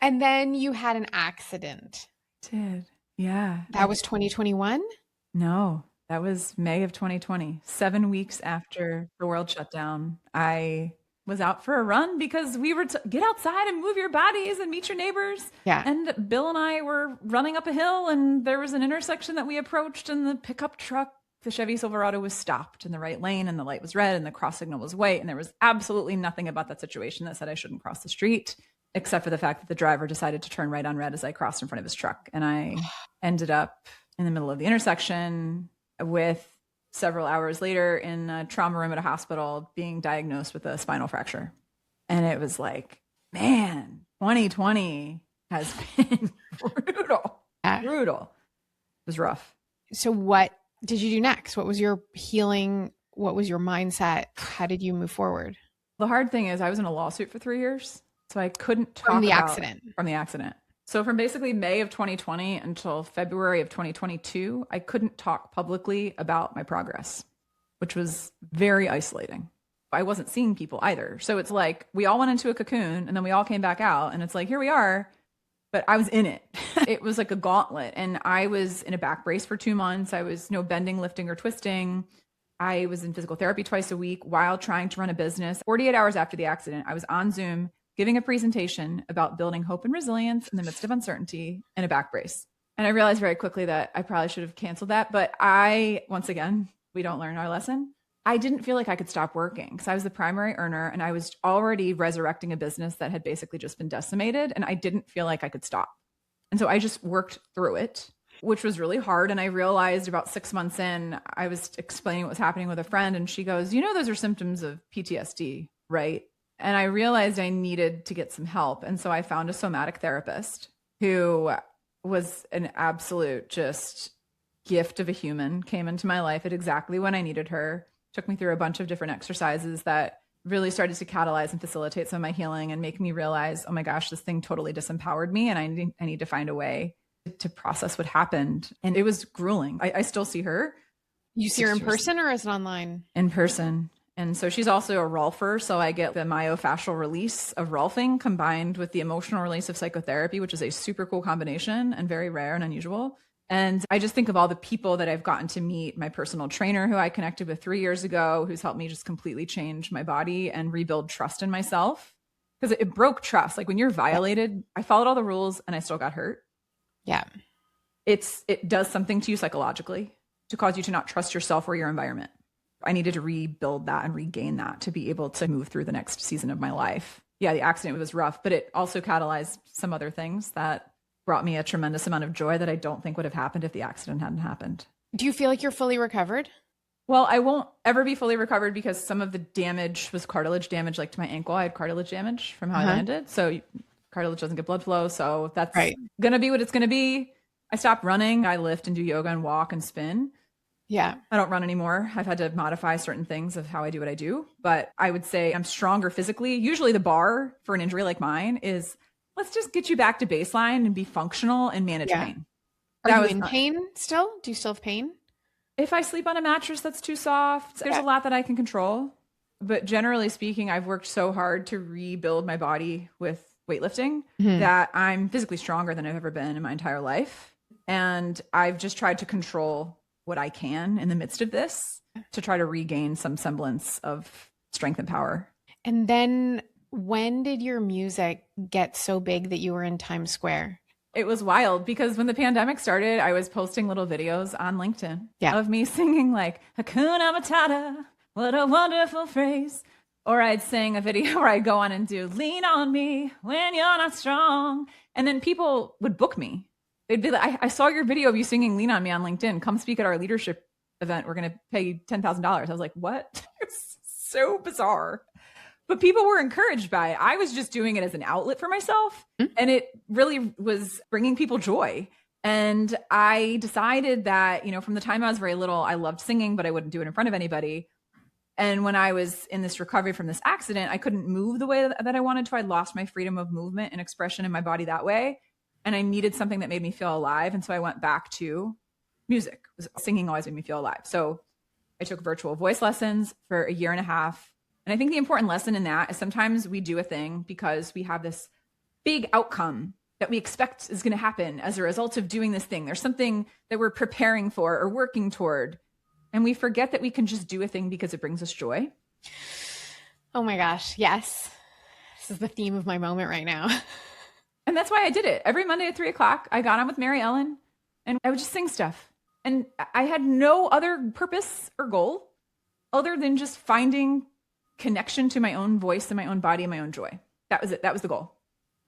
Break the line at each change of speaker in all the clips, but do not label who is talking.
And then you had an accident.
Did. Yeah.
That was 2021?
No, that was May of 2020. 7 weeks after the world shut down, I was out for a run because we were to get outside and move your bodies and meet your neighbors.
Yeah.
And Bill and I were running up a hill, and there was an intersection that we approached, and the pickup truck, the Chevy Silverado, was stopped in the right lane, and the light was red and the cross signal was white. And there was absolutely nothing about that situation that said I shouldn't cross the street, except for the fact that the driver decided to turn right on red as I crossed in front of his truck. And I ended up in the middle of the intersection with several hours later in a trauma room at a hospital being diagnosed with a spinal fracture. And it was like, man, 2020 has been brutal. Brutal. It was rough.
So what did you do next? What was your healing? What was your mindset? How did you move forward?
The hard thing is I was in a lawsuit for 3 years, so I couldn't talk
From the
about
accident.
From the accident. So from basically May of 2020 until February of 2022, I couldn't talk publicly about my progress, which was very isolating. I wasn't seeing people either. So it's like we all went into a cocoon and then we all came back out, and it's like, here we are, but I was in it. It was like a gauntlet, and I was in a back brace for 2 months. I was no bending, lifting, or twisting. I was in physical therapy twice a week while trying to run a business. 48 hours after the accident, I was on Zoom giving a presentation about building hope and resilience in the midst of uncertainty in a back brace. And I realized very quickly that I probably should have canceled that. But once again, we don't learn our lesson. I didn't feel like I could stop working because I was the primary earner and I was already resurrecting a business that had basically just been decimated. And I didn't feel like I could stop. And so I just worked through it, which was really hard. And I realized about 6 months in, I was explaining what was happening with a friend, and she goes, those are symptoms of PTSD, right? And I realized I needed to get some help. And so I found a somatic therapist who was an absolute just gift of a human, came into my life at exactly when I needed her, took me through a bunch of different exercises that really started to catalyze and facilitate some of my healing and make me realize, oh my gosh, this thing totally disempowered me. And I need to find a way to process what happened. And it was grueling. I still see her.
You see her in person or is it online?
In person. And so she's also a Rolfer. So I get the myofascial release of Rolfing combined with the emotional release of psychotherapy, which is a super cool combination and very rare and unusual. And I just think of all the people that I've gotten to meet, my personal trainer who I connected with 3 years ago, who's helped me just completely change my body and rebuild trust in myself. Because it broke trust. Like when you're violated, I followed all the rules and I still got hurt.
Yeah.
It does something to you psychologically to cause you to not trust yourself or your environment. I needed to rebuild that and regain that to be able to move through the next season of my life. Yeah, the accident was rough, but it also catalyzed some other things that brought me a tremendous amount of joy that I don't think would have happened if the accident hadn't happened.
Do you feel like you're fully recovered?
Well, I won't ever be fully recovered because some of the damage was cartilage damage, like to my ankle. I had cartilage damage from how I landed. So cartilage doesn't get blood flow. So that's going to be what it's going to be. I stopped running. I lift and do yoga and walk and spin.
Yeah.
I don't run anymore. I've had to modify certain things of how I do what I do, but I would say I'm stronger physically. Usually the bar for an injury like mine is let's just get you back to baseline and be functional and manage pain.
Are you in pain still? Do you still have pain?
If I sleep on a mattress that's too soft, there's a lot that I can control. But generally speaking, I've worked so hard to rebuild my body with weightlifting that I'm physically stronger than I've ever been in my entire life. And I've just tried to control what I can in the midst of this to try to regain some semblance of strength and power.
And then when did your music get so big that you were in Times Square?
It was wild because when the pandemic started, I was posting little videos on LinkedIn of me singing like Hakuna Matata, what a wonderful phrase. Or I'd sing a video where I'd go on and do lean on me when you're not strong. And then people would book me. They'd be like, I saw your video of you singing Lean on Me on LinkedIn. Come speak at our leadership event. We're going to pay you $10,000. I was like, what? It's so bizarre. But people were encouraged by it. I was just doing it as an outlet for myself. And it really was bringing people joy. And I decided that, from the time I was very little, I loved singing, but I wouldn't do it in front of anybody. And when I was in this recovery from this accident, I couldn't move the way that I wanted to. I lost my freedom of movement and expression in my body that way. And I needed something that made me feel alive. And so I went back to music. Singing always made me feel alive. So I took virtual voice lessons for a year and a half. And I think the important lesson in that is sometimes we do a thing because we have this big outcome that we expect is going to happen as a result of doing this thing. There's something that we're preparing for or working toward. And we forget that we can just do a thing because it brings us joy.
Oh my gosh. Yes. This is the theme of my moment right now.
And that's why I did it. Every Monday at 3:00, I got on with Mary Ellen and I would just sing stuff. And I had no other purpose or goal other than just finding connection to my own voice and my own body and my own joy. That was it. That was the goal.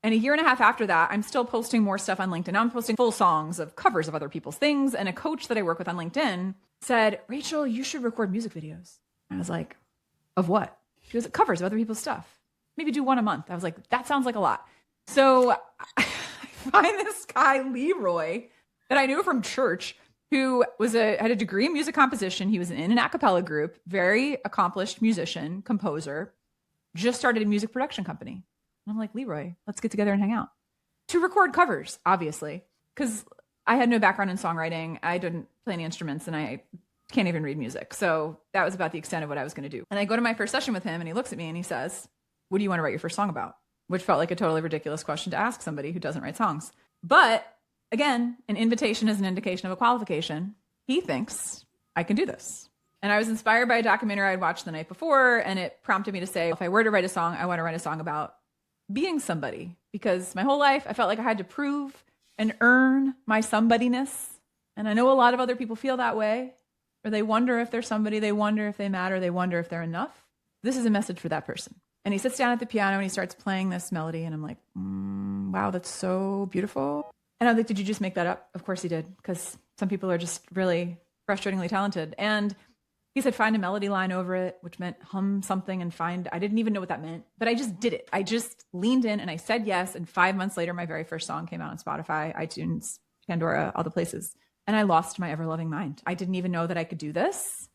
And a year and a half after that, I'm still posting more stuff on LinkedIn. I'm posting full songs of covers of other people's things. And a coach that I work with on LinkedIn said, Rachel, you should record music videos. I was like, of what? She goes, covers of other people's stuff. Maybe do one a month. I was like, that sounds like a lot. So I find this guy, Leroy, that I knew from church, who had a degree in music composition. He was in an a cappella group, very accomplished musician, composer, just started a music production company. And I'm like, Leroy, let's get together and hang out to record covers, obviously, because I had no background in songwriting. I didn't play any instruments and I can't even read music. So that was about the extent of what I was going to do. And I go to my first session with him and he looks at me and he says, what do you want to write your first song about? Which felt like a totally ridiculous question to ask somebody who doesn't write songs. But again, an invitation is an indication of a qualification. He thinks I can do this. And I was inspired by a documentary I'd watched the night before, and it prompted me to say, if I were to write a song, I want to write a song about being somebody, because my whole life I felt like I had to prove and earn my somebodyness. And I know a lot of other people feel that way, or they wonder if they're somebody, they wonder if they matter, they wonder if they're enough. This is a message for that person. And he sits down at the piano and he starts playing this melody, and I'm like, wow, that's so beautiful. And I'm like, did you just make that up? Of course he did, because some people are just really frustratingly talented. And he said, find a melody line over it, which meant hum something and find, I didn't even know what that meant, but I just did it. I just leaned in and I said yes. And 5 months later, my very first song came out on Spotify, iTunes, Pandora, all the places. And I lost my ever-loving mind. I didn't even know that I could do this.